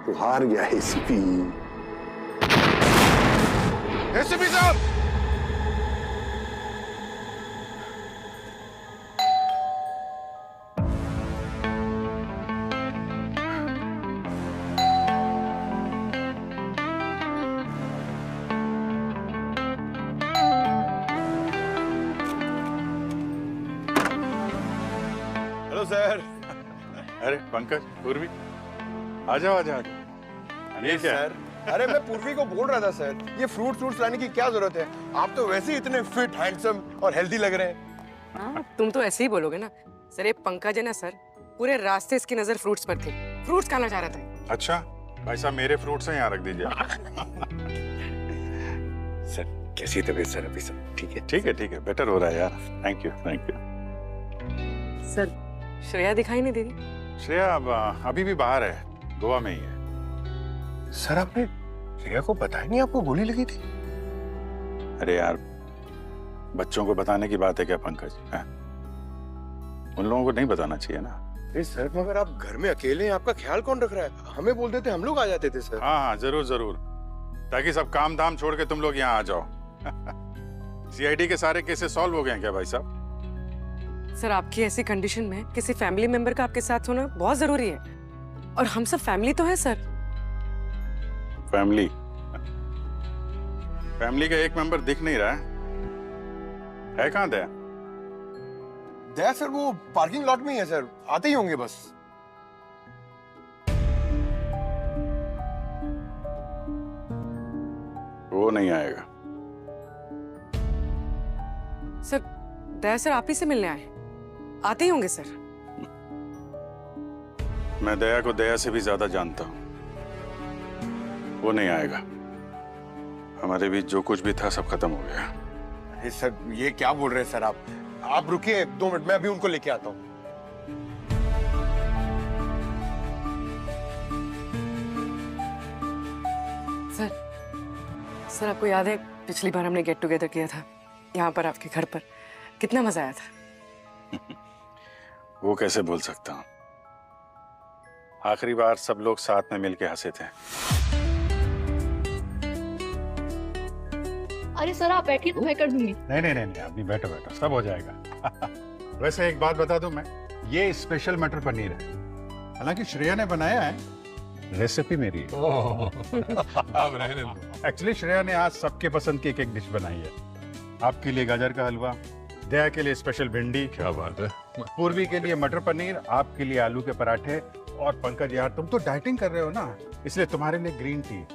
तो हार गया एसीपी। एसीपी साहब, हेलो सर। अरे पंकज, पूर्वी, आ जाओ आ जाओ। ये क्या है? सर, अरे मैं पूर्वी को बोल रहा था सर, ये फ्रूट्स लाने की क्या जरूरत है? आप तो वैसे ही इतने फिट, हैंडसम और हेल्दी लग रहे हैं। हाँ, तुम तो ऐसे ही बोलोगे ना सर। ये पंकज है ना सर, पूरे रास्ते इसकी नजर फ्रूट्स पर थी, फ्रूट्स खाना चाह रहा था। अच्छा भाई साहब, मेरे फ्रूट्स हैं, यहाँ रख दीजिए। सर कैसी तबीयत सर? अभी सब ठीक है? ठीक है, बेटर हो रहा है यार। Thank you. सर श्रेया दिखाई नहीं दे रही। श्रेया अभी भी बाहर है, गोवा में ही है। सर आपने श्रेया को बताया नहीं आपको गोली लगी थी? अरे यार, बच्चों को बताने की बात है क्या पंकज? है? उन लोगों को नहीं बताना चाहिए ना। नहीं सर, मगर आप घर में अकेले हैं, आपका ख्याल कौन रख रहा है? हमें बोल देते, हम लोग आ जाते थे सर। हाँ जरूर, ताकि सब काम धाम छोड़ के तुम लोग यहाँ आ जाओ। सीआईडी के सारे केसेस सॉल्व हो गए हैं क्या भाई साहब? सर आपकी ऐसी कंडीशन में किसी फैमिली मेंबर का आपके साथ होना बहुत जरूरी है, और हम सब फैमिली तो है सर। फैमिली का एक मेंबर दिख नहीं रहा है कहाँ दया? दया सर वो पार्किंग लॉट में ही है सर, आते ही होंगे बस। वो नहीं आएगा। सर दया सर आप ही से मिलने आए, आते ही होंगे सर। मैं दया को दया से भी ज्यादा जानता हूँ, वो नहीं आएगा। हमारे बीच जो कुछ भी था सब खत्म हो गया। अरे सर ये क्या बोल रहे हैं सर आप रुकिए 2 मिनट, मैं अभी उनको लेके आता हूँ। सर आपको याद है पिछली बार हमने गेट टुगेदर किया था यहाँ पर आपके घर पर, कितना मजा आया था? वो कैसे भूल सकता हूँ? आखिरी बार सब लोग साथ में मिलके हंसे थे। अरे सर आप बैठिए तो मैं कर दूंगी। नहीं, अभी बैठो, सब हो जाएगा। वैसे एक बात बता दूं मैं, ये स्पेशल मटर पनीर है, हालांकि श्रेया ने बनाया है, रेसिपी मेरी है। एक्चुअली श्रेया ने आज सबके पसंद की एक डिश बनाई है। आपके लिए गाजर का हलवा, दया के लिए स्पेशल भिंडी, क्या बात है, पूर्वी के लिए मटर पनीर, आपके लिए आलू के पराठे, और पंकज यार तुम तो डाइटिंग कर रहे हो ना, इसलिए तुम्हारे लिए ग्रीन टी।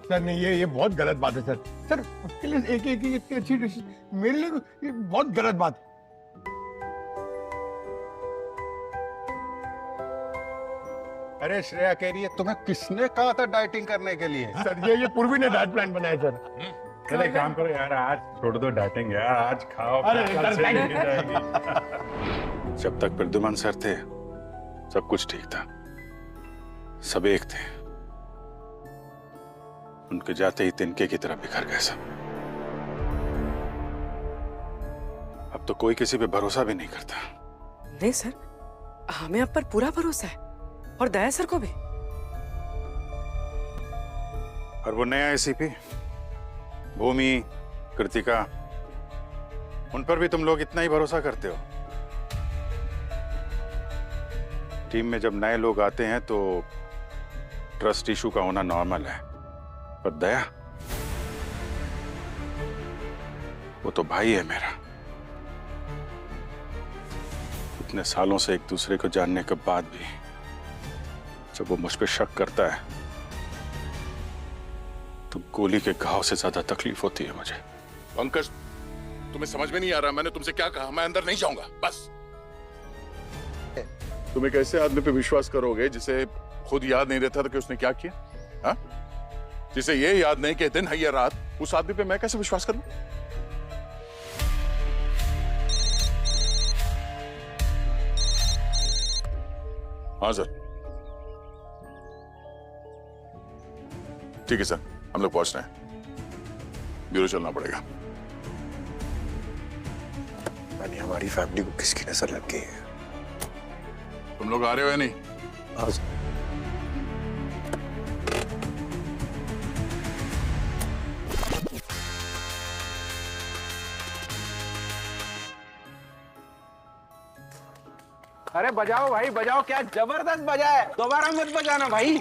सर नहीं, ये बहुत गलत बात है सर। सर उसके लिए एक इतनी अच्छी डिश, मेरे लिए ये बहुत गलत बात। अरे श्रेया कह रही है तुम्हें किसने कहा था डाइटिंग करने के लिए? सर ये पूर्वी ने डाइट प्लान बनाया सर। चले काम करो यार, आज छोड़ दो डाइटिंग यार, आज खाओ। अरे कल से सर, नहीं जाएगी। जब तक प्रद्युमन सर थे सब कुछ ठीक था, सब एक थे। उनके जाते ही तिनके की तरह बिखर गए सब। अब तो कोई किसी पे भरोसा भी नहीं करता। नहीं सर, हमें आप पर पूरा भरोसा है, और दया सर को भी। और वो नया एसीपी भूमि, कृतिका, उन पर भी तुम लोग इतना ही भरोसा करते हो? टीम में जब नए लोग आते हैं तो ट्रस्ट इशू का होना नॉर्मल है, पर दया, वो तो भाई है मेरा। इतने सालों से एक दूसरे को जानने के बाद भी जब वो मुझ पर शक करता है तो गोली के घाव से ज्यादा तकलीफ होती है मुझे। पंकज, तुम्हें समझ में नहीं आ रहा मैंने तुमसे क्या कहा? मैं अंदर नहीं जाऊंगा बस। तुम एक ऐसे आदमी पे विश्वास करोगे जिसे खुद याद नहीं रहता था कि उसने क्या किया? हा? जिसे ये याद नहीं कि दिन है या रात, उस आदमी पे मैं कैसे विश्वास करूं? हाँ सर, ठीक है सर, हम लोग पहुंच रहे हैं। ब्यूरो चलना पड़ेगा। यानी हमारी फैमिली को किसकी नजर लग गई है? तुम लोग आ रहे हो या नहीं? हाँ अरे बजाओ भाई बजाओ, क्या जबरदस्त बजा है, दोबारा मत बजाना भाई।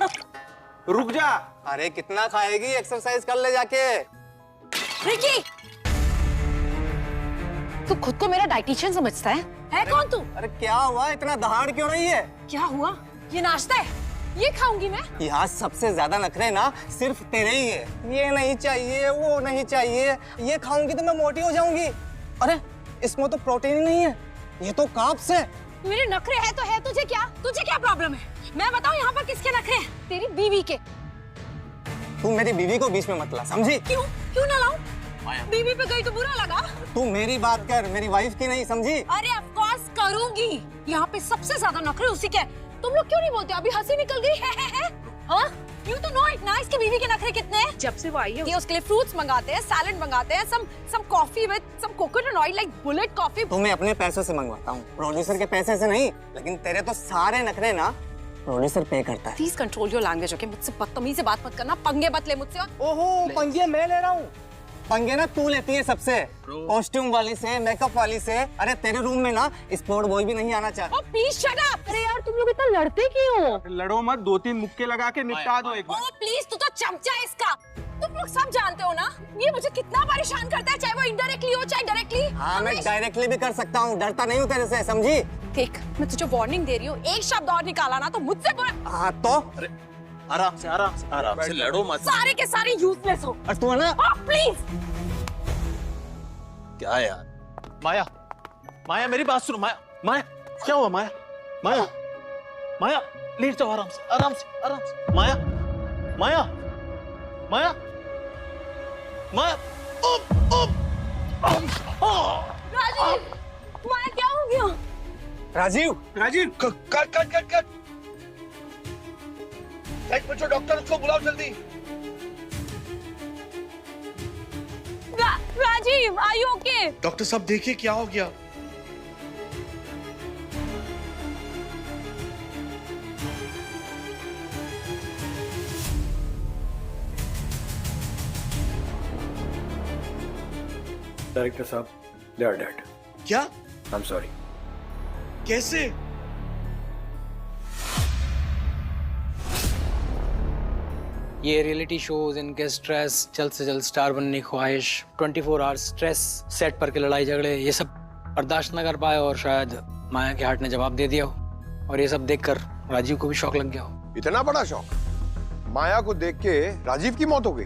रुक जा। अरे कितना खाएगी, एक्सरसाइज कर ले जाके। रिकी, तू खुद को मेरा डाइटिशियन समझता है? है कौन तू? अरे क्या हुआ, इतना दहाड़ क्यों रही है? क्या हुआ? ये नाश्ता है, ये खाऊंगी मैं। यहाँ सबसे ज्यादा नखरे ना सिर्फ तेरे ही है। ये नहीं चाहिए, वो नहीं चाहिए, ये खाऊंगी तो मैं मोटी हो जाऊंगी। अरे इसमें तो प्रोटीन ही नहीं है, ये तो कार्ब्स है। मेरे नखरे है तो है, तुझे क्या प्रॉब्लम है? मैं बताऊं यहाँ पर किसके नखरे हैं? तेरी बीवी के। तू मेरी बीवी को बीच में मत ला, समझी? क्यों ना लाऊं? बीवी पे गई तो बुरा लगा? तू मेरी बात कर, मेरी वाइफ की नहीं, समझी? अरे ऑफ कोर्स करूंगी। यहाँ पे सबसे ज्यादा नखरे उसी के। तुम लोग क्यों नहीं बोलते? अभी हंसी निकल गई है? हाँ? You तो know it ना, इसकी बीवी के नखरे कितने हैं? जब से वो आई है ये उसके लिए फ्रूट्स मंगाते हैं, सैलेड मंगाते हैं, some coffee with some coconut oil like bullet coffee। तो मैं अपने पैसों से मंगवाता हूँ, प्रोड्यूसर के पैसे से नहीं। लेकिन तेरे तो सारे नखरे ना प्रोड्यूसर पे करता है। Please control your language, okay? मुझसे बदतमीजी से बात मत करना, पंगे मत ले मुझसे। ओहो, पंगे मैं ले रहा हूँ। पंगे ना तू लेती है सबसे, कॉस्ट्यूम वाली से, मेकअप वाली से। अरे तेरे रूम में ना स्पोर्ट बॉय भी नहीं आना चाहिए। Please shut up. अरे यार तुम लोग इतना लड़ते क्यों? लड़ो मत, 2-3 मुक्के लगा के निपटा दो एक बार। ओ प्लीज, तू तो चमचा है इसका। तुम लोग सब जानते हो ना ये मुझे कितना परेशान करता है, चाहे वो इनडायरेक्टली हो चाहे डायरेक्टली। हाँ मैं डायरेक्टली भी कर सकता हूँ, डरता नहीं हूँ तेरे से, समझी? देख मैं तुझे वार्निंग दे रही हूँ, एक शब्द और निकाला ना तो मुझसे बुरा। हाँ तो आराम से लड़ो मत। सारे के सारे यूजलेस हो। और तू है ना। प्लीज। क्या यार? माया मेरी बात सुनो। माया क्या हुआ? माया लेट जाओ, आराम से। माया राजीव, माया क्या हो गया? राजीव कट। एक बच्चों, डॉक्टर उसको बुलाओ जल्दी। Rajiv, are you okay? Doctor साहब देखिए क्या हो गया। डायरेक्टर साहब, दे आर डेड। क्या? I am sorry. कैसे? ये रियलिटी शोज, इनके स्ट्रेस, जल्द से जल्द स्टार बनने की ख्वाहिश, 24 आवर्स स्ट्रेस, सेट पर के लड़ाई झगड़े, ये सब बर्दाश्त न कर पाए और शायद माया के हार्ट ने जवाब दे दिया हो। और ये सब देखकर राजीव को भी शौक लग गया हो। इतना बड़ा शौक? माया को देख के राजीव की मौत हो गई?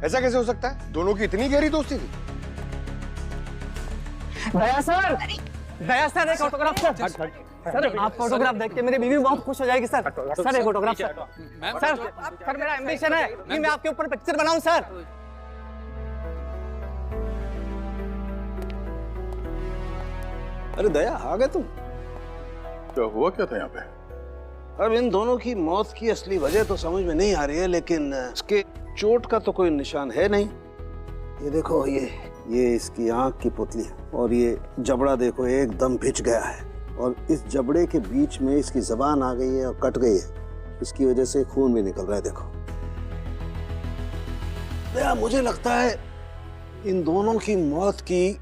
ऐसा कैसे हो सकता है? दोनों की इतनी गहरी दोस्ती थी। दया सर एक ऑटोग्राफ सर, आप फोटोग्राफ देख के मेरी बीवी बहुत खुश हो जाएगी सर। सर एक ऑटोग्राफ सर मेरा एम्बिशन है कि मैं आपके ऊपर पिक्चर बनाऊं सर। अरे दया, आ गए तुम? क्या हुआ क्या था यहाँ पे? अब इन दोनों की मौत की असली वजह तो समझ में नहीं आ रही है, लेकिन इसके चोट का तो कोई निशान है नहीं। ये देखो, ये इसकी आंख की पुतली है और ये जबड़ा देखो एकदम भिज गया है और इस जबड़े के बीच में इसकी जबान आ गई है और कट गई है, इसकी वजह से खून भी निकल रहा है। देखो दया, मुझे लगता है इन दोनों की मौत की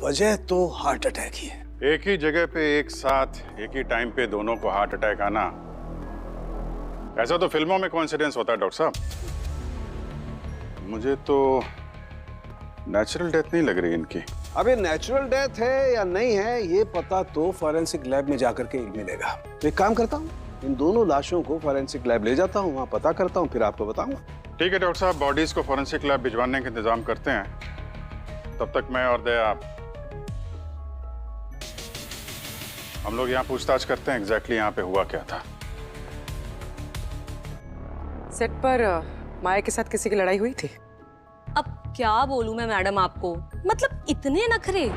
वजह तो हार्ट अटैक ही है। एक ही जगह पे एक साथ एक ही टाइम पे दोनों को हार्ट अटैक आना, ऐसा तो फिल्मों में कोइंसिडेंस होता है डॉक्टर साहब। मुझे तो नेचुरल डेथ नहीं लग रही इनकी। अबे नेचुरल डेथ है या नहीं है ये पता तो फॉरेंसिक लैब में जाकर के मिलेगा। तो एक काम करता हूँ, इन दोनों लाशों को फॉरेंसिक लैब ले जाता हूँ, वहाँ पता करता हूँ, फिर आपको बताऊंगा। ठीक है डॉक्टर साहब, बॉडीज को फॉरेंसिक लैब भिजवाने का इंतजाम करते हैं। तब तक मैं और दया हम लोग यहाँ पूछताछ करते हैं एग्जैक्टली यहाँ पे हुआ क्या था। सेट पर माया के साथ किसी की लड़ाई हुई थी? अब क्या बोलूं मैं मैडम आपको, मतलब इतने नखरे।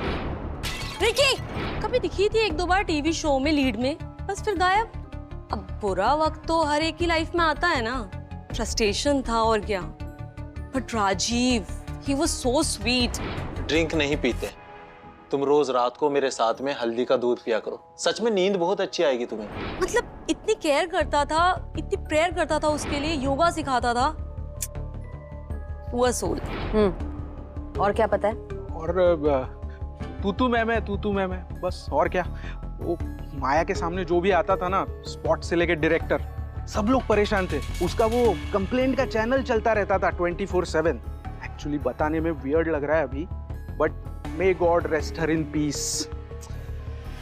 रिकी कभी दिखी थी 1-2 बार टीवी शो में लीड में, बस फिर गायब। अब बुरा वक्त तो हर एक की लाइफ में आता है ना, फ्रस्ट्रेशन था और क्या। But Rajiv, he was so sweet. Drink नहीं पीते, तुम रोज रात को मेरे साथ में हल्दी का दूध पिया करो, सच में नींद बहुत अच्छी आएगी तुम्हें। मतलब इतनी केयर करता था, इतनी प्रेयर करता था उसके लिए, योगा सिखाता था। वो सोल। और क्या पता है? और तू मैं, बस और क्या। वो माया के सामने जो भी आता था ना, स्पॉट से लेके डायरेक्टर, सब लोग परेशान थे। उसका वो कंप्लेंट का चैनल चलता रहता था 24/7। एक्चुअली बताने में वियर्ड लग रहा है अभी, but may God rest her in peace.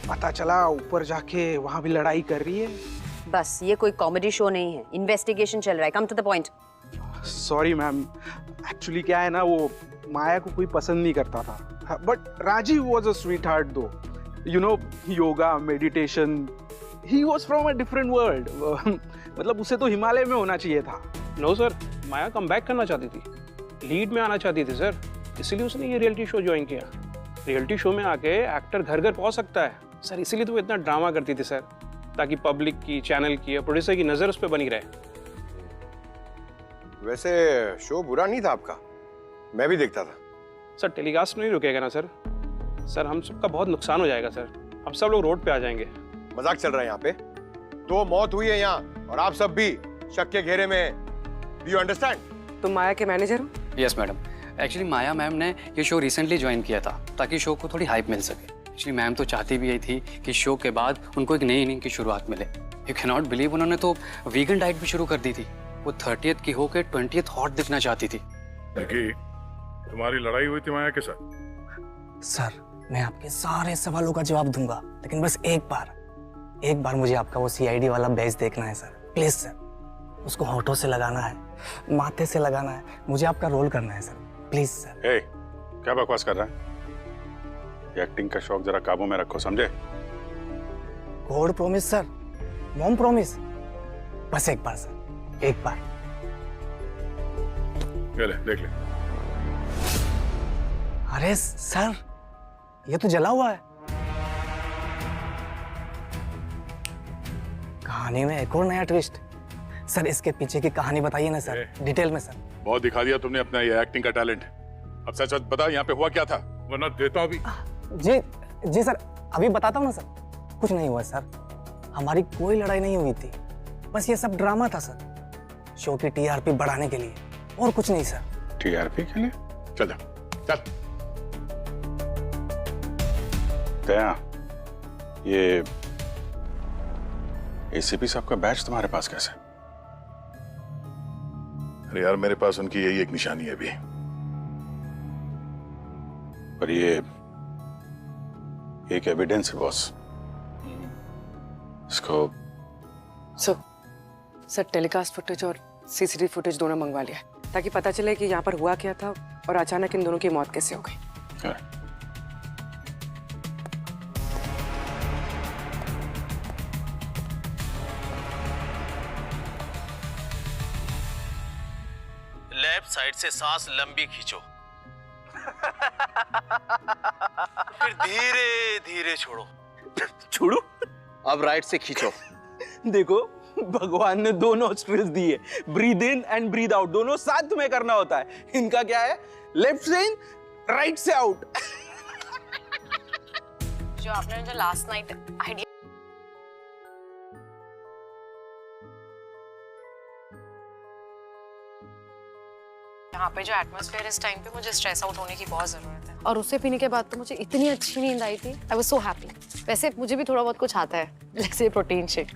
पता चला ऊपर जाके वहां भी लड़ाई कर रही है। बस ये कोई कॉमेडी शो नहीं है, इन्वेस्टिगेशन चल रहा है, come to the point. Sorry ma'am, actually क्या है ना, वो माया को कोई पसंद नहीं करता था, but Rajiv was a sweetheart though, you know, yoga, meditation, he was from a different world. मतलब उसे तो हिमालय में होना चाहिए था। No sir, Maya come back करना चाहती थी, लीड में आना चाहती थी सर, इसलिए उसने ये रियलिटी शो ज्वाइन किया। रियलिटी शो में आके एक्टर घर घर पहुंच सकता है सर, इसीलिए तो वो इतना ड्रामा करती थी सर, ताकि पब्लिक की, चैनल की, प्रोड्यूसर की नजर उस पर बनी रहे। वैसे शो बुरा नहीं था आपका, मैं भी देखता था। सर टेलीकास्ट नहीं रुकेगा ना सर? सर हम सबका बहुत नुकसान हो जाएगा सर, हम सब लोग रोड पे आ जाएंगे। मजाक चल रहा है यहाँ पे? 2 मौत हुई है यहाँ और आप सब भी शक के घेरे में। Do you understand? तुम माया के मैनेजर हो? यस मैडम, एक्चुअली माया मैम ने ये शो रिसेंटली ज्वाइन किया था ताकि शो को थोड़ी हाइप मिल सके। एक्चुअली मैम तो चाहती भी यही थी कि शो के बाद उनको एक नई इनिंग की शुरुआत मिले। यू कैन नॉट बिलीव, उन्होंने तो वीगन डाइट भी शुरू कर दी थी। वो 30th की होकर 20th हॉट दिखना चाहती थी। तुम्हारी लड़ाई हुई थी माया के साथ? सर मैं आपके सारे सवालों का जवाब दूंगा, लेकिन बस एक बार मुझे आपका वो CID वाला बैच देखना है सर, प्लीज सर। उसको होठों से लगाना है, माथे से लगाना है, मुझे आपका रोल करना है सर, प्लीज सर। ए, क्या बकवास कर रहा है? एक्टिंग का शौक जरा काबू में रखो, समझे? God promise sir, mom promise, बस एक बार सर, एक बार। ले देख ले। अरे सर, ये तो जला हुआ है। कहानी में एक और नया ट्विस्ट। सर इसके पीछे की कहानी बताइए ना सर, डिटेल में सर। बहुत दिखा दिया तुमने अपना ये एक्टिंग का टैलेंट, अब सच सच बता यहाँ पे हुआ क्या था, वरना देता हूँ अभी। जी सर, अभी बताता हूँ ना सर। कुछ नहीं हुआ सर, हमारी कोई लड़ाई नहीं हुई थी, बस ये सब ड्रामा था सर, शो की TRP बढ़ाने के लिए, और कुछ नहीं सर। TRP के लिए? चल चल। दया, ये ACP साहब का बैच तुम्हारे पास कैसे? अरे यार, मेरे पास उनकी यही एक निशानी है अभी। पर ये एक एविडेंस है बॉस, इसको। सर टेलीकास्ट फुटेज और CCTV फुटेज दोनों मंगवा लिया है, ताकि पता चले कि यहाँ पर हुआ क्या था और अचानक इन दोनों की मौत कैसे हो गई। लेफ्ट साइड से सांस लंबी खींचो, फिर धीरे धीरे छोड़ो। छोड़ो? अब राइट से खींचो। देखो, भगवान ने 2 नॉस्ट्रिल्स दिए, breathe in and breathe out, दोनों साथ में करना होता है। इनका क्या है, लेफ्ट से इन, राइट से आउट। जो आपने जो लास्ट नाइट आइडिया, यहाँ पे जो एटमॉस्फेयर इस टाइम पे, मुझे स्ट्रेस आउट होने की बहुत जरूरत है। और उसे पीने के बाद तो मुझे इतनी अच्छी नींद आई थी, आई वाज सो हैप्पी। वैसे मुझे भी थोड़ा बहुत कुछ आता है, जैसे प्रोटीन शेक।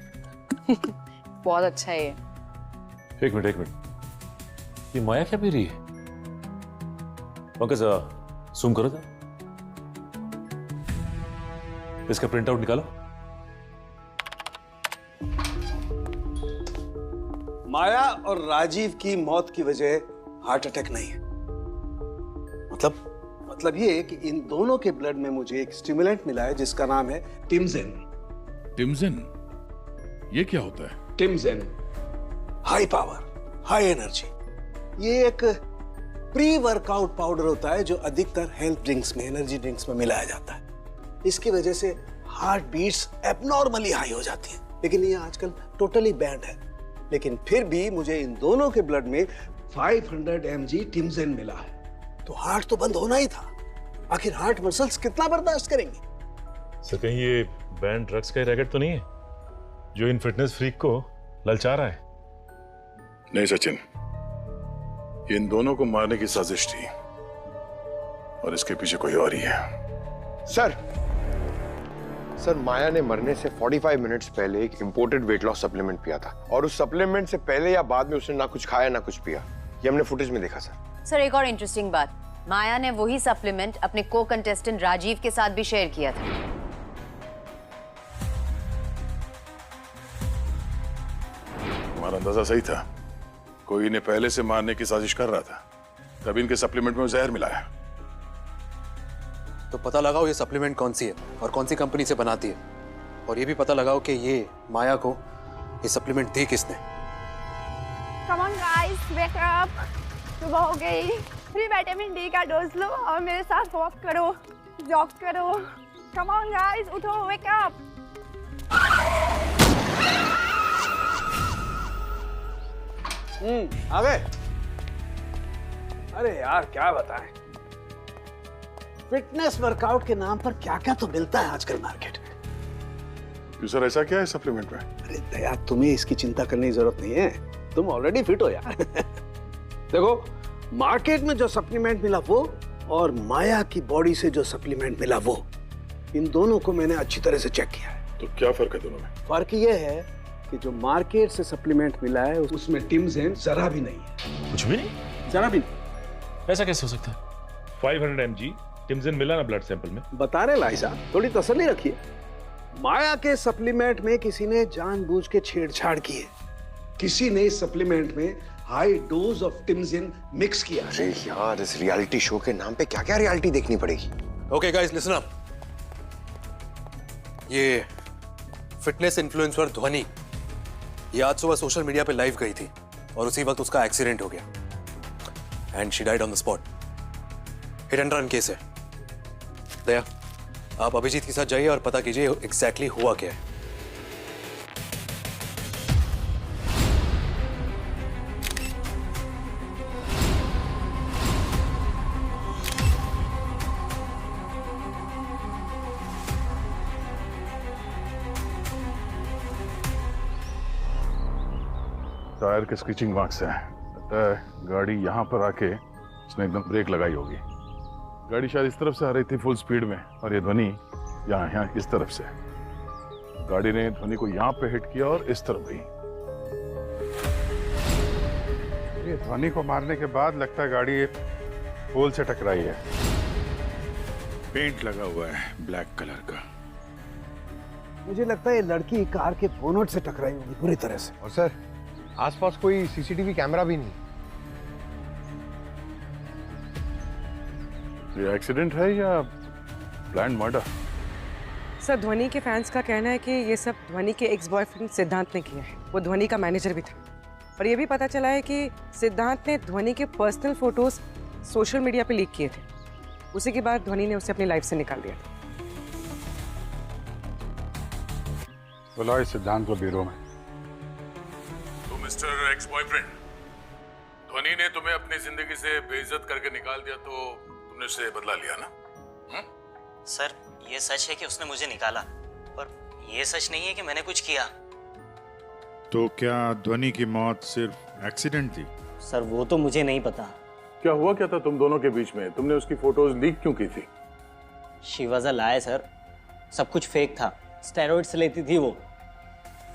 बहुत अच्छा है ये। एक मिनट, ये माया क्या पी रही है? पंकज जूम करो था, इसका प्रिंट आउट निकालो। माया और राजीव की मौत की वजह हार्ट अटैक नहीं है। मतलब ये कि इन दोनों के ब्लड में मुझे एक स्टिमुलेंट मिला है जिसका नाम है टिमजेन। टिमजेन? ये क्या होता है? टिमजेन हाई पावर, हाई एनर्जी। ये एक प्री वर्कआउट पाउडर होता है जो अधिकतर हेल्थ ड्रिंक्स में, एनर्जी ड्रिंक्स में मिलाया जाता है। इसकी वजह से हार्ट बीट्स एबनॉर्मली हाई हो जाती हैं, लेकिन ये आजकल टोटली बैंड है। लेकिन फिर भी मुझे इन दोनों के ब्लड में 500 mg टिमजेन मिला है, तो हार्ट तो बंद होना ही था। आखिर हार्ट मसल्स कितना बर्दाश्त करेंगे? सर कहीं ये बैंड ड्रग्स का रैकेट तो नहीं है जो इन फिटनेस फ्रीक को ललचा रहा है? नहीं सचिन, ये इन दोनों को मारने की साजिश थी और इसके पीछे कोई और ही है। सर सर माया ने मरने से 45 मिनट्स पहले एक इंपोर्टेड वेट लॉस सप्लीमेंट पिया था और उस सप्लीमेंट से पहले या बाद में उसने ना कुछ खाया ना कुछ पिया। ये हमने फुटेज में देखा सर। सर एक और इंटरेस्टिंग बात, माया ने वही सप्लीमेंट अपने को कंटेस्टेंट राजीव के साथ भी शेयर किया था। हमारा अंदाजा सही था, कोई इन्हें पहले से मारने की साजिश कर रहा था, तभी इनके सप्लीमेंट में जहर मिलाया। तो पता लगाओ ये सप्लीमेंट कौन सी है और कौन सी कंपनी से बनाती है, और ये भी पता लगाओ कि ये माया को ये सप्लीमेंट दी किसने। Come on guys, wake up! सुबह हो गई, फ्री विटामिन डी का डोज लो और मेरे साथ वॉक करो, जॉग करो। Come on guys, उठो, wake up! आ गए। अरे यार क्या बताएं, फिटनेस वर्कआउट के नाम पर क्या क्या तो मिलता है आजकल मार्केट में। क्यों सर, ऐसा क्या है सप्लीमेंट में? अरे दया, तुम्हें इसकी चिंता करने की जरूरत नहीं है, तुम ऑलरेडी फिट हो यार। देखो, मार्केट में जो सप्लीमेंट मिला वो और माया की बॉडी से जो सप्लीमेंट मिला वो, इन दोनों को मैंने अच्छी तरह से चेक किया है। तो क्या फर्क है दोनों में? फर्क ये है कि जो मार्केट से सप्लीमेंट मिला है उसमें टिमजेन जरा भी नहीं है। कुछ भी नहीं? जरा भी नहीं। ऐसा कैसे हो सकता है? 500 mg टिमजेन मिला ना ब्लड सैंपल में। बता रहे लाई साहब, थोड़ी तसल्ली रखिए। माया के सप्लीमेंट में किसी ने जानबूझ के छेड़छाड़ की है, किसी ने इस सप्लीमेंट में हाई डोज ऑफ टिमजेन मिक्स किया। अरे यार, इस रियलिटी शो के नाम पे क्या क्या रियलिटी देखनी पड़ेगी। Okay guys, listen up. ये फिटनेस इन्फ्लुएंसर ध्वनि ये आज सुबह सोशल मीडिया पे लाइव गई थी और उसी वक्त उसका एक्सीडेंट हो गया and she died on the spot. Hit and run case है। दया, आप अभिजीत के साथ जाइए और पता कीजिए एग्जैक्टली हुआ क्या है। टायर के स्क्रीचिंग मार्क्स हैं। लगता है गाड़ी यहाँ पर आके उसने एकदम ब्रेक लगाई होगी। गाड़ी शायद इस तरफ से आ रही थी फुल स्पीड में और ये ध्वनि यहाँ इस तरफ से। गाड़ी ने ध्वनि को यहाँ पे हिट किया और इस तरफ गई। ये ध्वनि को मारने के बाद लगता है गाड़ी एक पोल से टकराई है। पेंट लगा हुआ है ब्लैक कलर का। मुझे लगता है ये लड़की कार के बोनट से टकराई होगी पूरी तरह से। और सर, आसपास कोई सीसीटीवी कैमरा भी नहीं। ये एक्सीडेंट है या प्लान्ड मर्डर? सर, ध्वनि के फैंस का कहना है कि ये सब ध्वनि के एक्स बॉयफ्रेंड सिद्धांत ने किया है। वो ध्वनि का मैनेजर भी था। और ये भी पता चला है कि सिद्धांत ने ध्वनि के पर्सनल फोटोज सोशल मीडिया पे लीक किए थे। उसी के बाद ध्वनि ने उसे अपनी लाइफ से निकाल दिया था। बुलाओ इस सिद्धांत को ब्यूरो में। तो मिस्टर एक्स बॉयफ्रेंड, ध्वनि ने तुम्हें अपनी जिंदगी से बेइज्जत करके निकाल दिया तो तुमने उससे बदला लिया ना? सर, ये सच है कि उसने मुझे निकाला, पर ये सच नहीं है कि मैंने कुछ किया। तो क्या ध्वनि की मौत सिर्फ एक्सीडेंट थी? सर, वो तो मुझे नहीं पता। क्या हुआ क्या था तुम दोनों के बीच में? तुमने उसकी फोटोज लीक क्यों की थी? She was a liar sir, सब कुछ फेक था। स्टेरॉइड्स लेती थी वो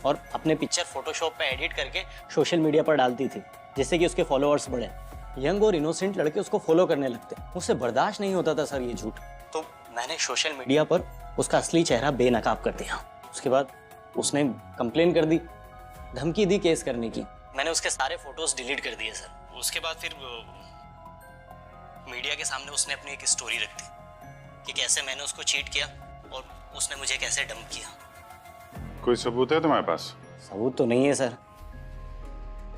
और अपने पिक्चर फोटोशॉप पे एडिट करके सोशल मीडिया पर डालती थी, जिससे कि उसके फॉलोअर्स बढ़े। यंग और इनोसेंट लड़के उसको फॉलो करने लगते। मुझसे बर्दाश्त नहीं होता था सर ये झूठ, तो मैंने सोशल मीडिया पर उसका असली चेहरा बेनकाब कर दिया। उसके बाद उसने कंप्लेन कर दी, धमकी दी केस करने की। मैंने उसके सारे फोटोज डिलीट कर दिए सर। उसके बाद फिर मीडिया के सामने उसने अपनी एक स्टोरी रख दी कि कैसे मैंने उसको चीट किया और उसने मुझे कैसे डंप किया। कोई सबूत है तुम्हारे पास? सबूत तो नहीं है सर,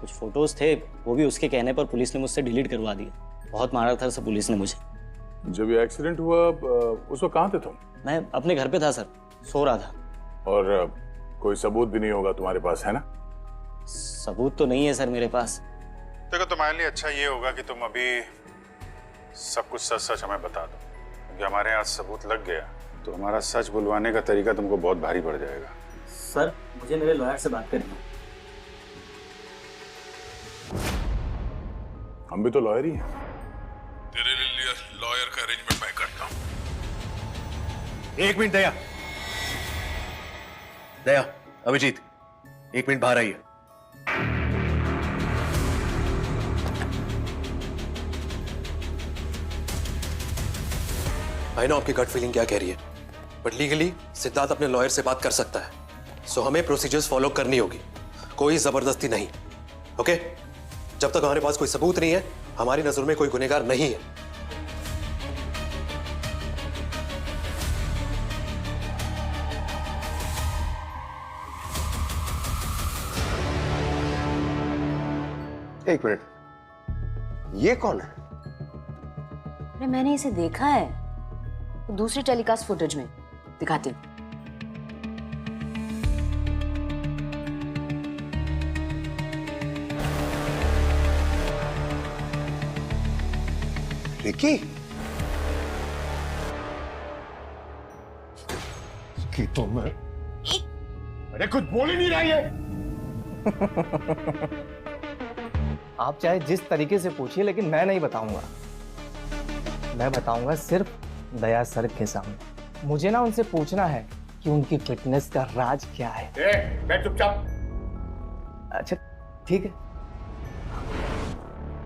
कुछ फोटोज थे, वो भी उसके कहने पर पुलिस ने मुझसे डिलीट करवा दिए। बहुत मारा था सर पुलिस ने मुझे। जब ये एक्सीडेंट हुआ उस वक्त कहाँ थे तुम? मैं अपने घर पे था सर, सो रहा था। और कोई सबूत भी नहीं होगा तुम्हारे पास, है ना? सबूत तो नहीं है सर मेरे पास। देखो, तुम्हारे लिए अच्छा ये होगा कि तुम अभी सब कुछ सच सच हमें बता दो, क्योंकि हमारे यहाँ सबूत लग गया तो हमारा सच बुलवाने का तरीका तुमको बहुत भारी पड़ जाएगा। सर, मुझे मेरे लॉयर से बात करनी है। हम भी तो लॉयर ही हैं। तेरे लिए लॉयर का अरेंजमेंट मैं करता हूँ। एक मिनट दया, दया, अभिजीत, 1 मिनट बाहर आइए। आई नो आपकी गट फीलिंग क्या कह रही है, बट लीगली सिद्धार्थ अपने लॉयर से बात कर सकता है, सो हमें प्रोसीजर्स फॉलो करनी होगी, कोई जबरदस्ती नहीं। ओके? जब तक हमारे पास कोई सबूत नहीं है, हमारी नजर में कोई गुनहगार नहीं है। एक मिनट, ये कौन है? अरे मैंने इसे देखा है, तो दूसरी टेलीकास्ट फुटेज में दिखाती हूँ। रिकी? कि तो मैं अरे कुछ बोल ही नहीं रही है। आप चाहे जिस तरीके से पूछिए, लेकिन मैं नहीं बताऊंगा। मैं बताऊंगा सिर्फ दया सर के सामने। मुझे ना उनसे पूछना है कि उनकी फिटनेस का राज क्या है। मैं चुपचाप। अच्छा ठीक है,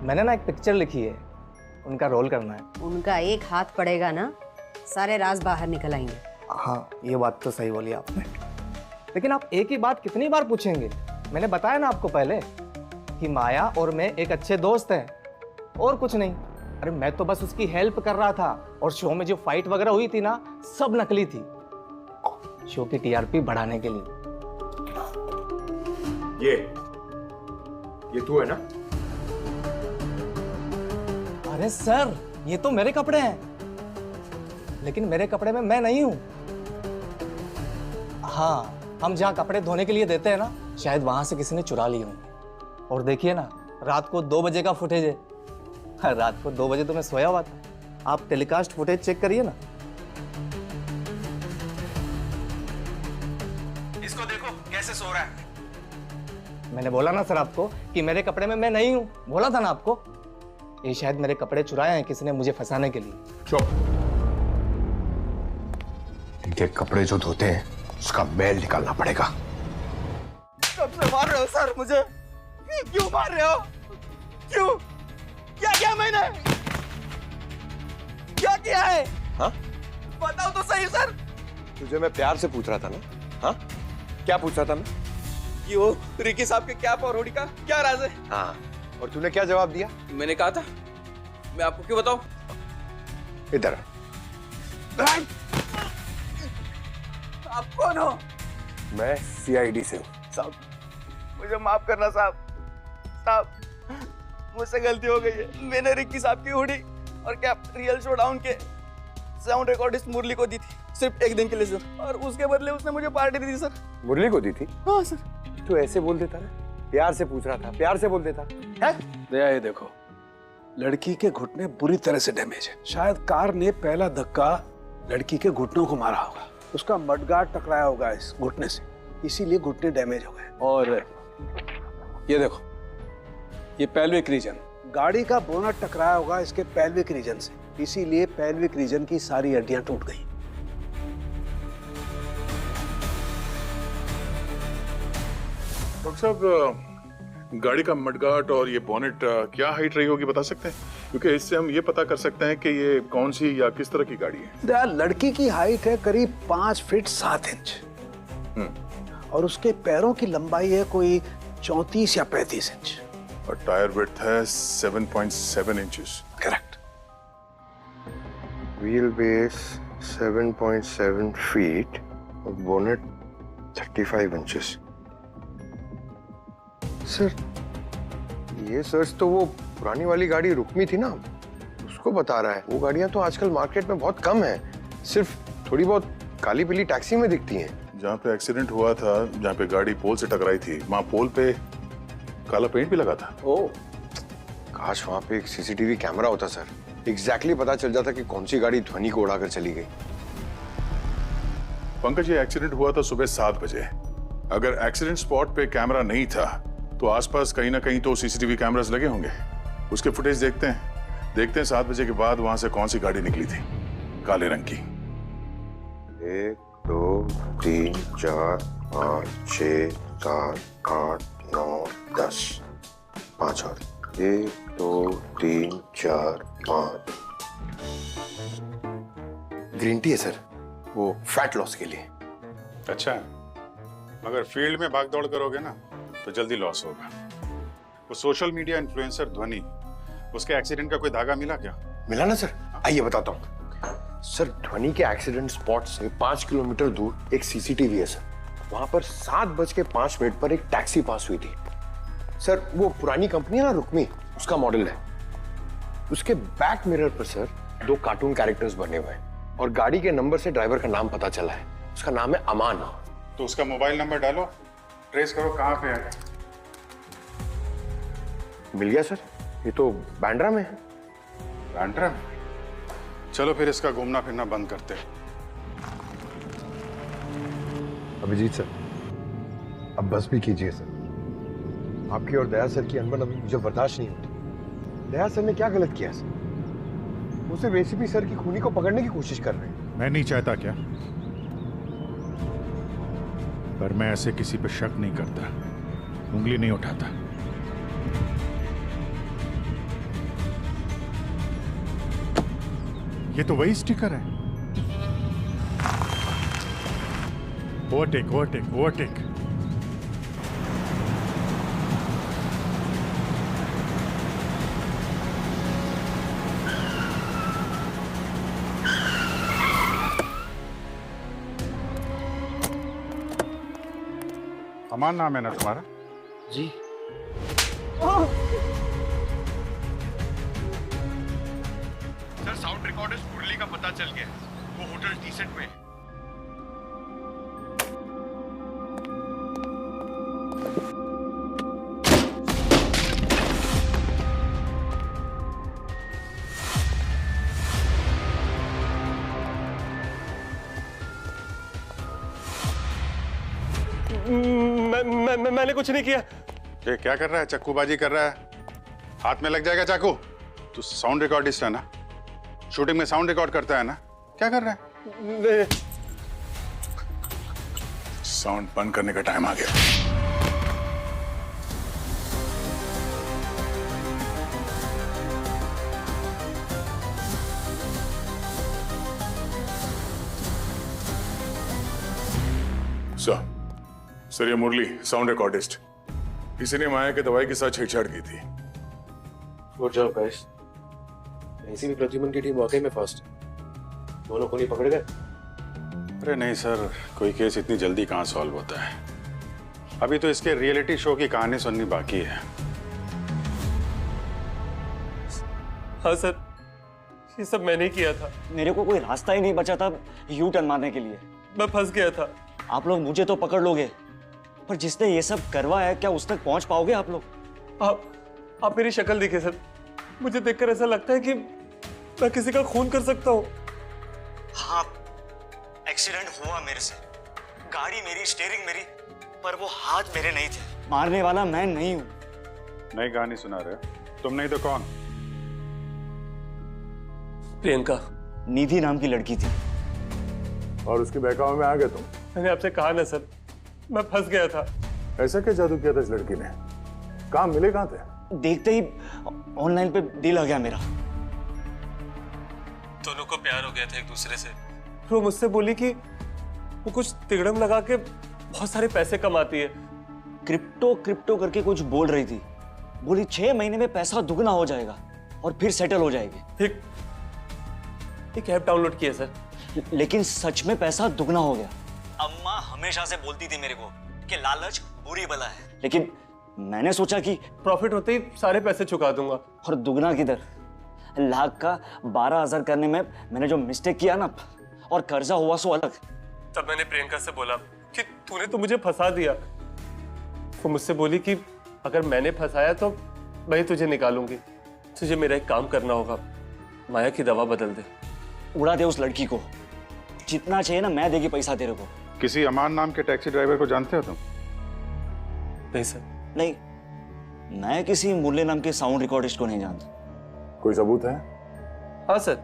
मैंने ना एक पिक्चर लिखी है, उनका रोल करना है। उनका एक हाथ पड़ेगा ना, सारे राज बाहर निकल आएंगे। हाँ, ये बात तो सही बोली आपने, लेकिन आप एक ही बात कितनी बार पूछेंगे? मैंने बताया ना आपको पहले कि माया और मैं एक अच्छे दोस्त हैं, और कुछ नहीं। अरे मैं तो बस उसकी हेल्प कर रहा था, और शो में जो फाइट वगैरह हुई थी ना, सब नकली थी, शो की टीआरपी बढ़ाने के लिए। ये तू है ना? अरे सर, ये तो मेरे कपड़े हैं, लेकिन मेरे कपड़े में मैं नहीं हूं। हाँ, हम जहाँ कपड़े धोने के लिए देते हैं ना, शायद वहां से किसी ने चुरा लिए होंगे। और देखिए ना, रात को 2 बजे का फुटेज है। रात को 2 बजे तो मैं सोया हुआ था। आप टेलीकास्ट फुटेज चेक करिए ना। इसको देखो कैसे सो रहा है। मैंने बोला ना सर आपको कि मेरे कपड़े में मैं नहीं हूं, बोला था ना आपको। ये शायद मेरे कपड़े चुराए हैं किसी ने मुझे फंसाने के लिए। चुप। इनके कपड़े जो धोते हैं उसका मैल निकालना पड़ेगा। कब से मार रहे हो सर मुझे? क्यों मार रहे हो? क्यों? क्या किया मैंने? क्या किया है? हाँ? बताओ तो सही सर। तुझे मैं प्यार से पूछ रहा था ना? हाँ? क्या पूछ रहा था मैं? कि वो रिकी साहब के कैप और हुडी का क्या राज है? हाँ, और तूने क्या जवाब दिया? मैंने कहा था, मैं आपको क्यों बताऊं? इधर आप कौन हो? मैं सीआईडी से हूँ। साहब मुझे माफ करना साहब। साहब मुझसे गलती हो गई है। मैंने रिकी साहब की हुडी और कैप रियल शोडाउन के साउंड रिकॉर्डिस्ट मुरली को दी थी, सिर्फ 1 दिन के लिए सर, और उसके बदले उसने मुझे पार्टी दी थी सर। मुरली को दी थी? हाँ सर। तू ऐसे बोल देता ना, प्यार से पूछ रहा था, प्यार से बोल देता है? दया, ये देखो, लड़की के घुटने बुरी तरह से डैमेज है। शायद कार ने पहला धक्का लड़की के घुटनों को मारा होगा, उसका मडगार्ड टकराया होगा इस घुटने से, इसीलिए घुटने डैमेज हो गए। और ये देखो, ये पेल्विक रीजन, गाड़ी का बोनट टकराया होगा इसके पेल्विक रीजन से, इसीलिए पेल्विक रीजन की सारी हड्डियां टूट गई। डॉक्टर साहब, गाड़ी का मडगार्ड और ये बोनेट क्या हाइट रही होगी बता सकते हैं? क्योंकि इससे हम ये पता कर सकते हैं कि ये कौन सी या किस तरह की गाड़ी है। दया, लड़की की हाइट है करीब 5 फीट 7 इंच और उसके पैरों की लंबाई है कोई 34 या 35 इंच और टायर विड्थ है 7.7 inches. Correct. Wheel base 7.7 feet और बोनेट 35 इंचेस। सर, ये सर्च तो वो पुरानी वाली गाड़ी रुक्मी थी ना, उसको बता रहा है। वो गाड़ियां तो आजकल मार्केट में बहुत कम है, सिर्फ थोड़ी बहुत काली पीली टैक्सी में दिखती हैं। जहाँ पे एक्सीडेंट हुआ था, जहाँ पे गाड़ी पोल से टकराई थी, वहाँ पोल पे काला पेंट भी लगा था। ओह, काश वहाँ पे एक सीसीटीवी कैमरा होता सर, एग्जैक्टली पता चल जाता कि कौन सी गाड़ी ध्वनि को उड़ाकर चली गई। पंकज, ये एक्सीडेंट हुआ था सुबह 7 बजे। अगर एक्सीडेंट स्पॉट पे कैमरा नहीं था तो आसपास कहीं ना कहीं तो सीसीटीवी कैमरास लगे होंगे। उसके फुटेज देखते हैं 7 बजे के बाद वहां से कौन सी गाड़ी निकली थी काले रंग की। 1 2 3 4 5, 6, 7, 8, 9, 10, 5 और 1, 2, 3, 4, 5। ग्रीन टी है सर, वो फैट लॉस के लिए। अच्छा, मगर फील्ड में भागदौड़ करोगे ना तो जल्दी लॉस होगा। वो सोशल मीडिया इन्फ्लुएंसर ध्वनि, उसके एक्सीडेंट का कोई धागा मिला क्या? मिला ना सर, आइए बताता हूँ। सर ध्वनि के एक्सीडेंट स्पॉट से 5 किलोमीटर दूर एक सीसीटीवी है सर। वहां पर 7:05 पर एक टैक्सी पास हुई थी सर। वो पुरानी कंपनी है ना रुक्मी, उसका मॉडल है। उसके बैक मिरर पर सर 2 कार्टून कैरेक्टर्स बने हुए हैं और गाड़ी के नंबर से ड्राइवर का नाम पता चला है। उसका नाम है अमान। तो उसका मोबाइल नंबर डालो, ट्रेस करो कहां पे है। मिल गया सर, ये तो बांद्रा में है। बांद्रा में? चलो फिर इसका घूमना फिरना बंद करते हैं। अभिजीत सर, अब बस भी कीजिए सर। आपकी और दया सर की अनबन अभी मुझे बर्दाश्त नहीं होती। दया सर ने क्या गलत किया सर? वो सिर्फ एसीपी सर की खूनी को पकड़ने की कोशिश कर रहे हैं। मैं नहीं चाहता क्या, पर मैं ऐसे किसी पे शक नहीं करता, उंगली नहीं उठाता। ये तो वही स्टिकर है। Overtake overtake overtake. अमान नाम है ना तुम्हारा? जी। सर साउंड रिकॉर्डर्स मुरली का पता चल गया, वो होटल टीसेंट में। मैंने कुछ नहीं किया। ये क्या कर रहा है? चक्कूबाजी कर रहा है, हाथ में लग जाएगा चाकू। तू साउंड रिकॉर्डिस्ट है ना, शूटिंग में साउंड रिकॉर्ड करता है ना, क्या कर रहा है? साउंड बंद करने का टाइम आ गया। सर ये मुरली साउंड रिकॉर्डिस्ट, किसी ने माया के दवाई के साथ छेड़छाड़ की थी। Good job guys. ऐसी भी प्रद्युमन की टीम वाकई में फास्ट है। दोनों को नहीं पकड़ गए? अरे नहीं सर, कोई केस इतनी जल्दी कहाँ सॉल्व होता है। अभी तो इसके रियलिटी शो की कहानी सुननी बाकी है। हाँ सर, ये सब मैंने किया था। मेरे को कोई रास्ता ही नहीं बचा था यू टर्न मारने के लिए। मैं फंस गया था। आप लोग मुझे तो पकड़ लोगे, पर जिसने ये सब करवाया है क्या उस तक पहुंच पाओगे आप लोग? आप मेरी शक्ल देखिए सर, मुझे देखकर ऐसा लगता है कि मैं किसी का खून कर सकता हूँ। हाँ, एक्सीडेंट हुआ मेरे से, गाड़ी मेरी, स्टीयरिंग मेरी, पर वो हाथ मेरे नहीं थे। मारने वाला मैं नहीं हूँ। नई कहानी सुना रहे हो? तुम नहीं तो कौन? प्रियंका, निधि नाम की लड़की थी। और उसके बहकावे में आ गए तुम? मैंने आपसे कहा ना सर, मैं फंस गया था। ऐसा क्या जादू किया था इस लड़की ने? काम मिले कहाँ थे? देखते ही ऑनलाइन पे डील आ गया मेरा। दोनों को प्यार हो गया था एक दूसरे से। वो मुझसे बोली कि वो कुछ तिगड़म लगा के बहुत सारे पैसे कमाती है। क्रिप्टो करके कुछ बोल रही थी। बोली 6 महीने में पैसा दुगना हो जाएगा और फिर सेटल हो जाएगी। एक ऐप डाउनलोड किया सर, लेकिन सच में पैसा दुगना हो गया। अम्मा हमेशा से बोलती थी मेरे को कि लालच बुरी बला है, लेकिन मैंने सोचा कि प्रॉफिट होते ही सारे पैसे चुका दूंगा। और दुगना किधर, लाख का 12,000 करने में मैंने जो मिस्टेक किया ना, और कर्जा हुआ सो अलग। तब मैंने प्रियंका से बोला कि तूने तो मुझे फंसा दिया। वो मुझसे बोली कि अगर मैंने फंसाया तो मैं तुझे निकालूंगी। तुझे मेरा एक काम करना होगा, माया की दवा बदल दे। उड़ा दे उस लड़की को, जितना चाहिए ना मैं देगी पैसा तेरे को। किसी अमान नाम के टैक्सी ड्राइवर को जानते हो तुम? नहीं सर। नहीं, मैं किसी मुरली नाम के साउंड रिकॉर्डिस्ट को नहीं जानता। कोई सबूत है? हाँ सर,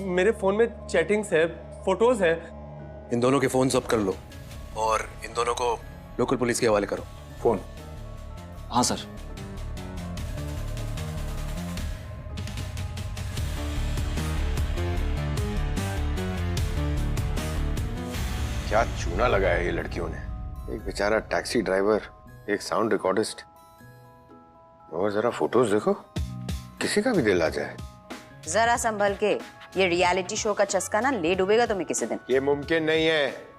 मेरे फोन में चैटिंग्स है, फोटोज है। इन दोनों के फोन सब कर लो, और इन दोनों को लोकल पुलिस के हवाले करो। फोन। हाँ सर। क्या चूना लगाया ये लड़कियों ने। एक बेचारा टैक्सी ड्राइवर, एक साउंड रिकॉर्डिस्ट, और जरा फोटोज देखो, किसी का भी दिल आ जाए। जरा संभल के, ये रियलिटी शो का चस्का ना ले डूबेगा तुम्हें किसी दिन। ये मुमकिन नहीं है।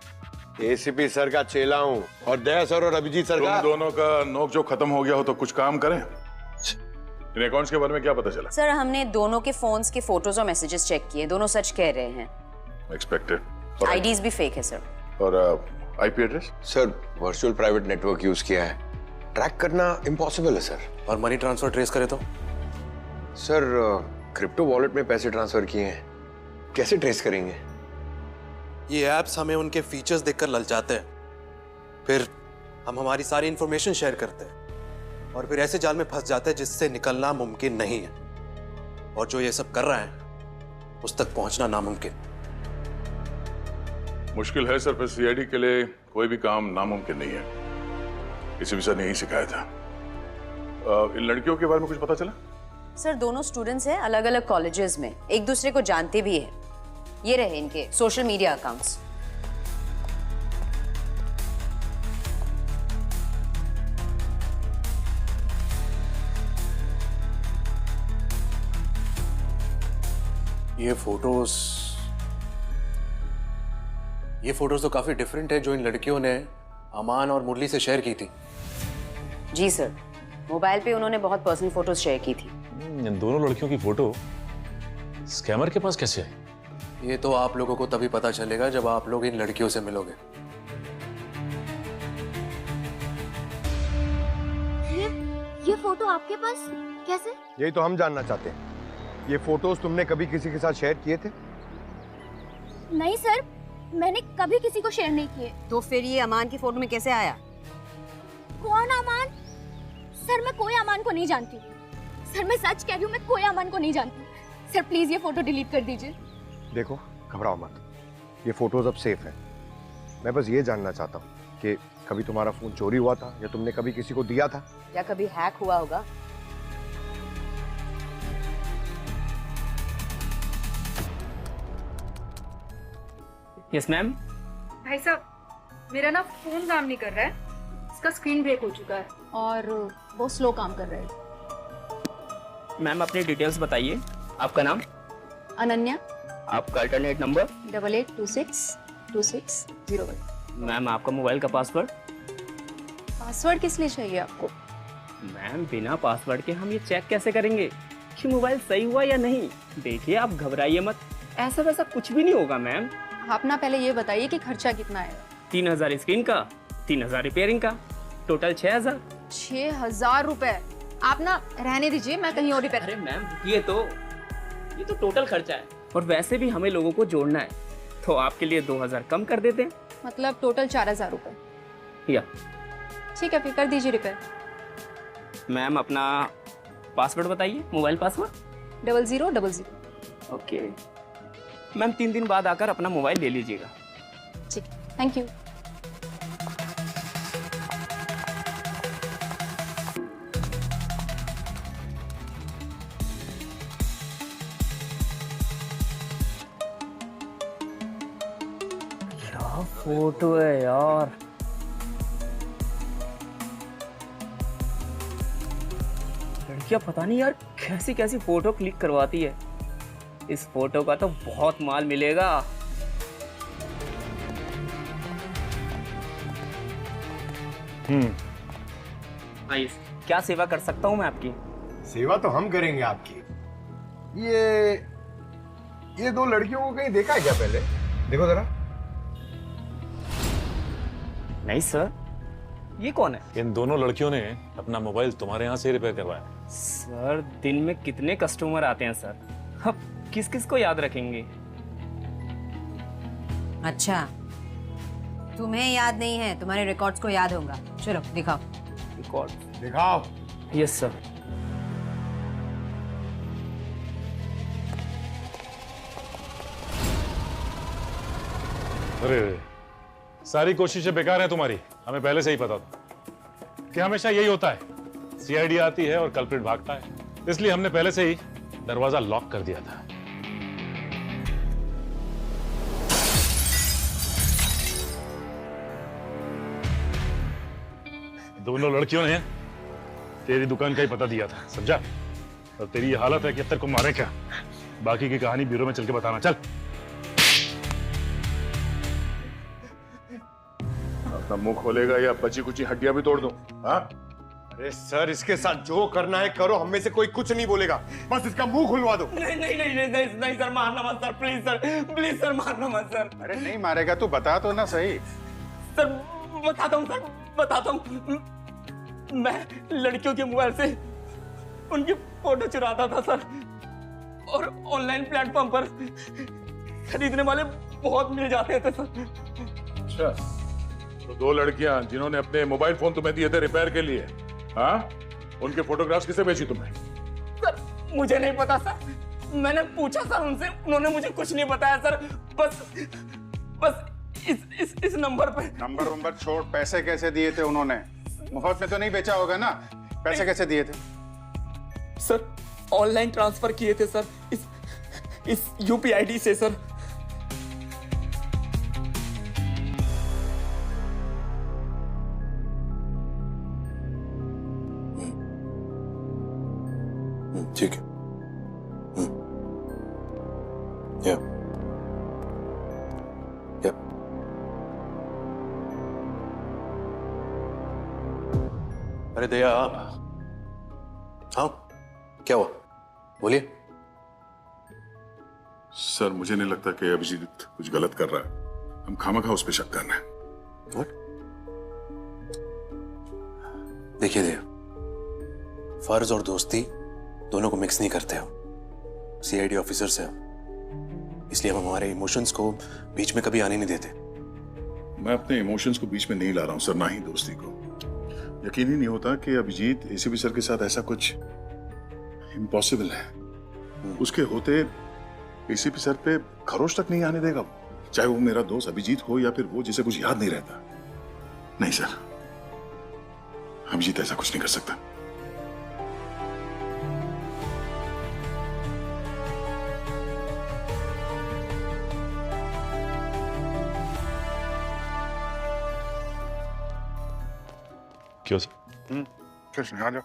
एसीपी सर का चेला हूँ और दया सर और अभिजीत सर का। तुम दोनों का नोक जो खत्म हो गया हो तो कुछ काम करें। इन अकाउंट्स के बारे में क्या पता चला? सर हमने दोनों के फोन्स के फोटोज और मैसेजेस चेक किए, दोनों सच कह रहे हैं। एक्सपेक्टेड। आईडीज भी फेक है सर। और IP address? Sir virtual private network use किया है, ट्रैक करना इम्पॉसिबल है सर। और मनी ट्रांसफर ट्रेस करे तो? सर क्रिप्टो वॉलेट में पैसे ट्रांसफर किए हैं, कैसे ट्रेस करेंगे? ये ऐप्स हमें उनके फीचर्स देखकर ललचाते हैं, फिर हम हमारी सारी इंफॉर्मेशन शेयर करते हैं और फिर ऐसे जाल में फंस जाते हैं जिससे निकलना मुमकिन नहीं है। और जो ये सब कर रहा है उस तक पहुंचना नामुमकिन। मुश्किल है सर, पर सीआईडी के लिए कोई भी काम नामुमकिन नहीं है। इसी भी सर ने यही सिखाया था। इन लड़कियों के बारे में कुछ पता चला? सर दोनों स्टूडेंट्स हैं अलग अलग कॉलेजेस में, एक दूसरे को जानते भी हैं। ये रहे इनके सोशल मीडिया अकाउंट्स। ये फोटोज तो काफी डिफरेंट है जो इन लड़कियों ने अमान और मुरली से शेयर की थी। जी सर, मोबाइल पे उन्होंने बहुत पर्सनल फोटोज शेयर की थी। इन दोनों लड़कियों की फोटो स्कैमर के पास कैसे आई? ये तो आप लोगों को तभी पता चलेगा जब आप लोग इन लड़कियों से मिलोगे। ये फोटो आपके पास कैसे? यही तो हम जानना चाहते हैं। ये फोटोज तुमने कभी किसी के साथ शेयर किए थे? नहीं सर, मैंने कभी किसी को शेयर नहीं किए। तो फिर ये अमान की फोटो में कैसे आया? कौन अमान? सर मैं कोई अमान को नहीं जानती। सर मैं सच कह रही हूँ, मैं कोई अमान को नहीं जानती। सर प्लीज ये फोटो डिलीट कर दीजिए। देखो घबराओ मत, ये फोटोज अब सेफ है। मैं बस ये जानना चाहता हूँ कि कभी तुम्हारा फोन चोरी हुआ था या तुमने कभी किसी को दिया था? या कभी हैक हुआ होगा? Yes ma'am. भाई साहब मेरा ना फोन काम नहीं कर रहा है, इसका स्क्रीन ब्रेक हो चुका है और वो स्लो काम कर रहा है। मैम अपनी डिटेल्स बताइए। आपका नाम? अनन्या। आपका अल्टरनेट नंबर? 88262601। मैम आपका मोबाइल का पासवर्ड? पासवर्ड किस लिए चाहिए आपको? मैम बिना पासवर्ड के हम ये चेक कैसे करेंगे कि मोबाइल सही हुआ या नहीं? देखिए आप घबराइए मत, ऐसा वैसा कुछ भी नहीं होगा मैम। आप ना पहले ये बताइए कि खर्चा कितना है? 3000 स्क्रीन का, 3000 रिपेयरिंग का, टोटल 6000। 6000 रुपए? आप ना रहने दीजिए, मैं कहीं और रिपेयर। अरे मैम ये तो टोटल खर्चा है और वैसे भी हमें लोगों को जोड़ना है, तो आपके लिए 2000 कम कर देते हैं। मतलब टोटल 4000 रुपए। या ठीक है फिर कर दीजिए रिपेयर। मैम अपना पासवर्ड बताइए, मोबाइल पासवर्ड? 0000। ओके मैम 3 दिन बाद आकर अपना मोबाइल ले लीजिएगा। ठीक, थैंक यू। क्या फोटो है यार। लड़कियां पता नहीं यार कैसी कैसी फोटो क्लिक करवाती है। इस फोटो का तो बहुत माल मिलेगा। आइए, क्या सेवा कर सकता हूँ मैं आपकी? सेवा तो हम करेंगे आपकी। ये दो लड़कियों को कहीं देखा है क्या पहले? देखो जरा। नहीं सर, ये कौन है? इन दोनों लड़कियों ने अपना मोबाइल तुम्हारे यहाँ से रिपेयर करवाया। सर दिन में कितने कस्टमर आते हैं सर, अब किस किस को याद रखेंगे? अच्छा तुम्हें याद नहीं है, तुम्हारे रिकॉर्ड्स को याद होगा। चलो दिखाओ रिकॉर्ड। दिखाओ। Yes sir. अरे सारी कोशिशें बेकार हैं तुम्हारी, हमें पहले से ही पता था कि हमेशा यही होता है। सीआईडी आती है और कल्प्रिट भागता है, इसलिए हमने पहले से ही दरवाजा लॉक कर दिया था। दोनों लड़कियों ने तेरी दुकान का ही पता दिया था, समझा? और तेरी ये हालत है कि अब तक को मारे क्या? बाकी की कहानी ब्यूरो में चल के बताना। चल अपना मुंह खोलेगा या बची कुची हड्डियां भी तोड़ दूं? हाँ? अरे सर, इसके साथ जो करना है करो, हम में से कोई कुछ नहीं बोलेगा, बस इसका मुंह खुलवा दो। नहीं नहीं नहीं नहीं नहीं, नहीं सर, मारना मत सर, प्लीज सर मारना मत सर। अरे नहीं मारेगा तू, बता तो ना सही। सर बताता हूँ सर, बताता हूँ। मैं लड़कियों के मोबाइल से उनकी फोटो चुराता था सर, और ऑनलाइन प्लेटफॉर्म पर खरीदने वाले बहुत मिल जाते थे सर। अच्छा, तो 2 लड़कियां जिन्होंने अपने मोबाइल फोन तुम्हें दिए थे रिपेयर के लिए, हाँ, उनके फोटोग्राफ्स किसे भेजी तुमने? सर मुझे नहीं पता सर, मैंने पूछा सर उनसे, उन्होंने मुझे कुछ नहीं बताया सर। बस इस नंबर पे। नंबर छोड़, पैसे कैसे दिए थे उन्होंने? मुफ्त में तो नहीं बेचा होगा ना? पैसे कैसे दिए थे? सर ऑनलाइन ट्रांसफर किए थे सर, इस यूपीआई आईडी से सर। ठीक है। या अरे दया आप। हाँ क्या हुआ, बोलिए। सर मुझे नहीं लगता कि अभिजीत कुछ गलत कर रहा है, हम खामखा उस पर शक कर रहे हैं। देखिए दया, फर्ज और दोस्ती दोनों को मिक्स नहीं करते हम, सीआईडी ऑफिसर से हम, इसलिए हम हमारे इमोशंस को बीच में कभी आने नहीं देते। मैं अपने इमोशंस को बीच में नहीं ला रहा हूं सर, ना ही दोस्ती को। यकीन ही नहीं होता कि अभिजीत एसीपी सर के साथ ऐसा कुछ इम्पॉसिबल है। उसके होते एसीपी सर पे खरोच तक नहीं आने देगा, चाहे वो मेरा दोस्त अभिजीत हो या फिर वो जिसे कुछ याद नहीं रहता। नहीं सर, अभिजीत ऐसा कुछ नहीं कर सकता। क्यों सर? कृष्ण आ जाओ।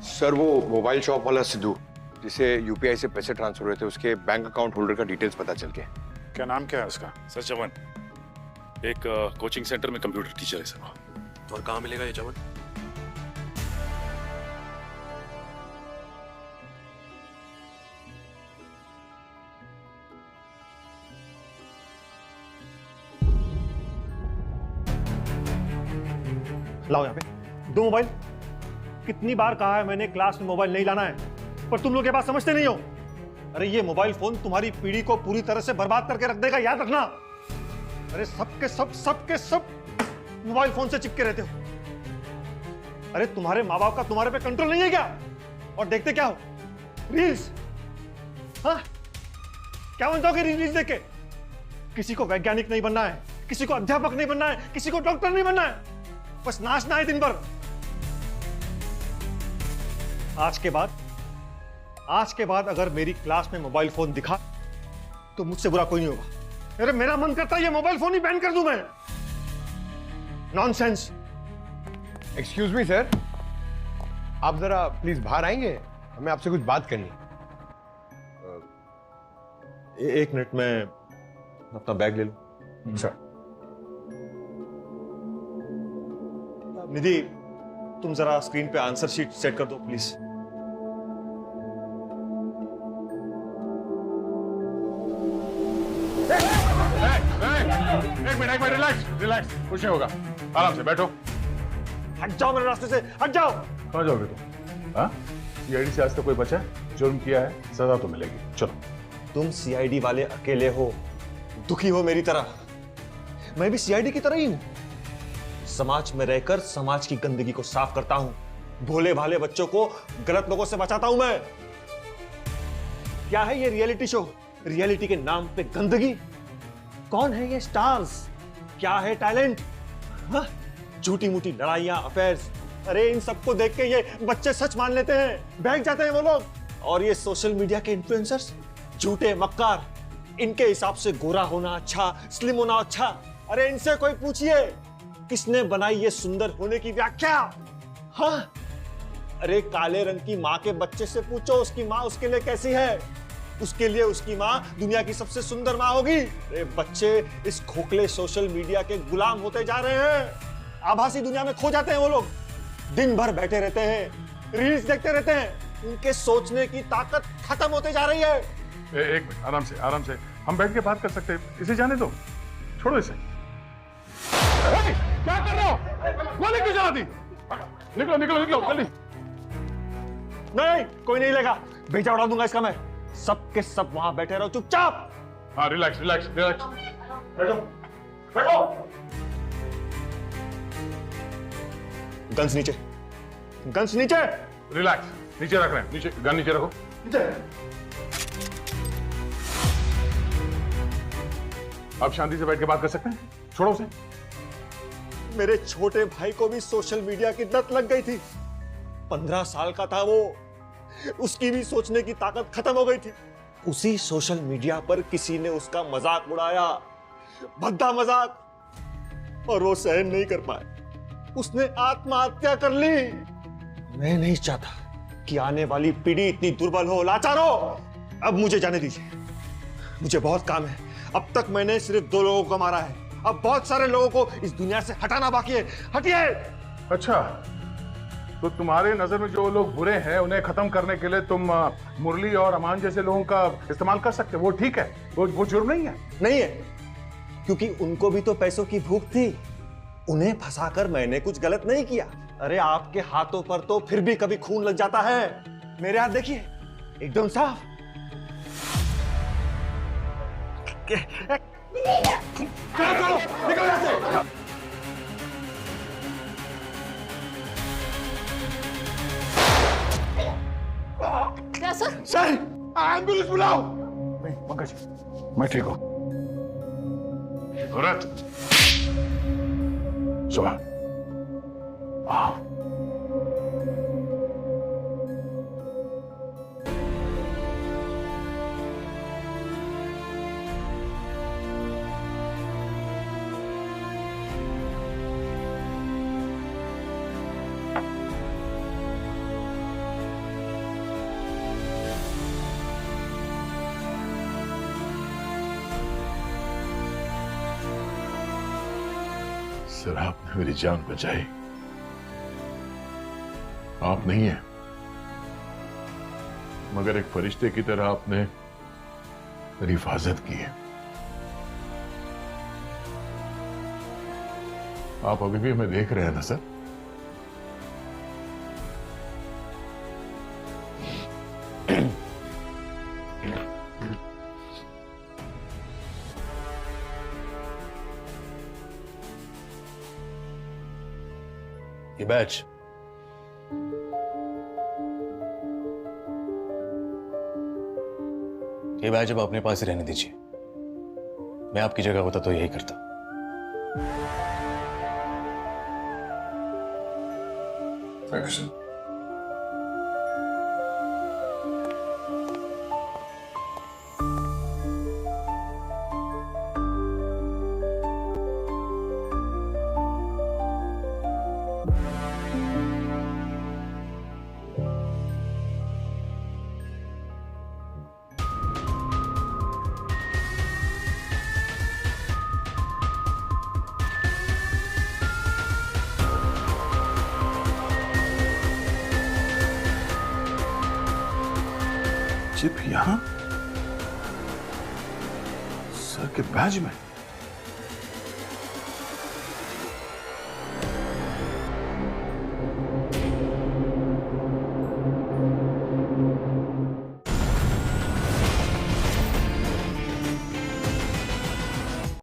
सर वो मोबाइल शॉप वाला सिद्धू जिसे यूपीआई से पैसे ट्रांसफर हुए थे, उसके बैंक अकाउंट होल्डर का डिटेल्स पता चल गया। क्या नाम क्या है उसका? सर चमन, एक कोचिंग सेंटर में कंप्यूटर टीचर है सर। और कहाँ मिलेगा ये चमन? लाओ यहाँ पे 2 मोबाइल। कितनी बार कहा है मैंने क्लास में मोबाइल नहीं लाना है, पर तुम लोग ये बात समझते नहीं हो। अरे ये मोबाइल फोन तुम्हारी पीढ़ी को पूरी तरह से बर्बाद करके रख देगा, याद रखना। अरे सबके सब मोबाइल फोन से चिपके रहते हो। अरे तुम्हारे माँ बाप का तुम्हारे पे कंट्रोल नहीं है क्या? और देखते क्या हो? रील्स। हाँ, क्या बनता हो रील्स देख के? किसी को वैज्ञानिक नहीं बनना है, किसी को अध्यापक नहीं बनना है, किसी को डॉक्टर नहीं बनना है, बस नाचना है दिन भर। आज के बाद अगर मेरी क्लास में मोबाइल फोन दिखा तो मुझसे बुरा कोई नहीं होगा। अरे मेरा मन करता है ये मोबाइल फोन ही बैन कर दूं मैं। नॉनसेंस। एक्सक्यूज मी सर, आप जरा प्लीज बाहर आएंगे, हमें आपसे कुछ बात करनी। 1 मिनट में अपना बैग ले लूं। सर निधि, तुम जरा स्क्रीन पे आंसर शीट सेट कर दो प्लीज। एक मिनट रिलैक्स, कुछ नहीं होगा, आराम से बैठो। हट जाओ मेरे रास्ते से, हट जाओ। कहाँ जाओगे तुम? हाँ, सीआईडी से आज तक कोई बचा है? जुर्म किया है, सजा तो मिलेगी। चलो। तुम सीआईडी वाले अकेले हो, दुखी हो मेरी तरह। मैं भी सीआईडी की तरह ही हूं। समाज में रहकर समाज की गंदगी को साफ करता हूं, भोले भाले बच्चों को गलत लोगों से बचाता हूं मैं। क्या है ये रियलिटी शो? रियलिटी के नाम पे गंदगी। कौन है ये स्टार्स? क्या है टैलेंट? झूठी मूठी लड़ाइयां, अफेयर्स। अरे इन सबको देख के ये बच्चे सच मान लेते हैं, बहक जाते हैं वो लोग। और ये सोशल मीडिया के इन्फ्लुएंसर्स झूठे मक्कार। इनके हिसाब से गोरा होना अच्छा, स्लिम होना अच्छा। अरे इनसे कोई पूछिए किसने बनाई ये सुंदर होने की व्याख्या? हाँ, अरे काले रंग की माँ के बच्चे से पूछो उसकी माँ उसके लिए कैसी है। उसके लिए उसकी माँ दुनिया की सबसे सुंदर माँ होगी। अरे बच्चे इस खोखले सोशल मीडिया के गुलाम होते जा रहे हैं। आभासी दुनिया में खो जाते हैं वो लोग। दिन भर बैठे रहते हैं, रील्स देखते रहते हैं। उनके सोचने की ताकत खत्म होते जा रही है। एक मिनट, आराम से, आराम से। हम बैठ के बात कर सकते हैं। इसे जाने दो, छोड़ो इसे। क्या कर रहे हो? गोली क्यों चला दी? निकलो निकलो निकलो जल्दी। नहीं, कोई नहीं लेगा। भेजा उड़ा दूंगा इसका मैं। सब के सब वहां बैठे रहो चुपचाप। हाँ, रिलैक्स रिलैक्स रिलैक्स। बैठो बैठो। गन्स नीचे, गन्स नीचे। रिलैक्स, नीचे रख रहे हैं। नीचे, गन नीचे रखो। आप शांति से बैठ के बात कर सकते हैं। छोड़ो उसे। मेरे छोटे भाई को भी सोशल मीडिया की लत लग गई थी। 15 साल का था वो। उसकी भी सोचने की ताकत खत्म हो गई थी। उसी सोशल मीडिया पर किसी ने उसका मजाक उड़ाया, भद्दा मजाक, और वो सहन नहीं कर पाया। उसने आत्महत्या कर ली। मैं नहीं चाहता कि आने वाली पीढ़ी इतनी दुर्बल हो, लाचार हो। अब मुझे जाने दीजिए, मुझे बहुत काम है। अब तक मैंने सिर्फ 2 लोगों को मारा है। अब बहुत सारे लोगों को इस दुनिया से हटाना बाकी है। हटिए। अच्छा, तो तुम्हारे नजर में जो लोग बुरे हैं उन्हें खत्म करने के लिए तुम मुरली और अमान जैसे लोगों का इस्तेमाल कर सकते हो। वो ठीक है, वो जुर्म नहीं है। नहीं है, क्योंकि उनको भी तो पैसों की भूख थी। उन्हें फंसाकर मैंने कुछ गलत नहीं किया। अरे आपके हाथों पर तो फिर भी कभी खून लग जाता है। मेरे हाथ देखिए, एकदम साफ। चलो निकल यहाँ से। क्या सर? सर, एम्बुलेंस बुलाओ। नहीं पंकज, मैं ठीक हूँ। औरत सुबह आओ। सर, आपने मेरी जान बचाई। आप नहीं है, मगर एक फरिश्ते की तरह आपने मेरी हिफाजत की है। आप अभी भी हमें देख रहे हैं ना सर? ये बैच अब अपने पास ही रहने दीजिए। मैं आपकी जगह होता तो यही करता। Thank you sir. चिप यहाँ सर के बैज में।